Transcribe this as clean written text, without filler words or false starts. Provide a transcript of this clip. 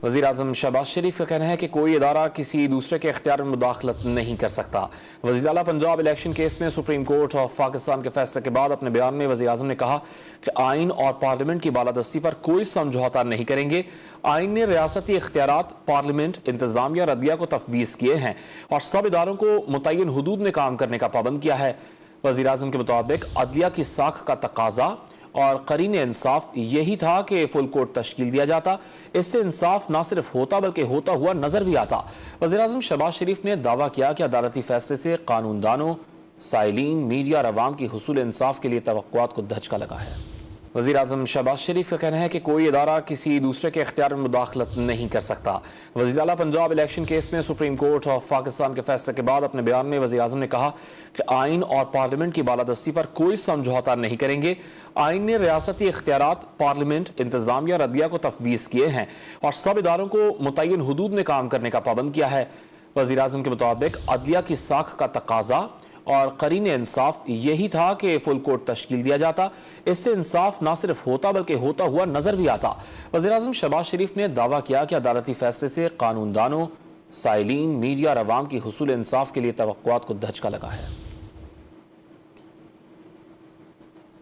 वज़ीर-ए-आज़म शहबाज शरीफ का कहना है कि कोई इदारा किसी दूसरे के इख्तियार में मुदाखलत नहीं कर सकता। वज़ीर आला पंजाब इलेक्शन केस में सुप्रीम कोर्ट ऑफ पाकिस्तान के फैसले के बाद अपने बयान में वज़ीर-ए-आज़म ने कहा कि आइन और पार्लियामेंट की बालादस्ती पर कोई समझौता नहीं करेंगे। आइन ने रियासती इख्तियारात, पार्लियामेंट, इंतजामिया, रदिया को तफवीज़ किए हैं और सब इदारों को मुतय्यन हुदूद में काम करने का पाबंद किया है। वज़ीर-ए-आज़म के मुताबिक अदलिया की साख का तकाजा और करीने इंसाफ यही था कि फुल कोर्ट तश्कील दिया जाता। इससे इंसाफ न सिर्फ होता बल्कि होता हुआ नजर भी आता। वज़ीर-ए-आज़म शहबाज शरीफ ने दावा किया कि अदालती फैसले से कानूनदानों, साइलीन, मीडिया और अवाम की हुसूल इंसाफ के लिए तवक्कुआत को धचका लगा है। वज़ीर-ए-आज़म शहबाज शरीफ का कहना है कि कोई इदारा किसी दूसरे के इख्तियार में मुदाखलत नहीं कर सकता। वज़ीर आला पंजाब इलेक्शन केस में सुप्रीम कोर्ट ऑफ पाकिस्तान के फैसले के बाद अपने बयान में वज़ीर-ए-आज़म ने कहा कि आइन और पार्लियामेंट की बालादस्ती पर कोई समझौता नहीं करेंगे। आइन ने रियासती इख्तियारात, पार्लियामेंट, इंतजामिया, रदिया को तफवीज़ किए हैं और सब इदारों को मुतय्यन हुदूद में काम करने का पाबंद किया है। वज़ीर-ए-आज़म के मुताबिक अदलिया की साख का तकाजा और करीने इंसाफ यही था कि फुल कोर्ट तश्कील दिया जाता। इससे इंसाफ न सिर्फ होता बल्कि होता हुआ नजर भी आता। वज़ीर-ए-आज़म शहबाज शरीफ ने दावा किया कि अदालती फैसले से कानूनदानों, साइलीन, मीडिया और अवाम की हुसूल इंसाफ के लिए तवक्कुआत को धचका लगा है।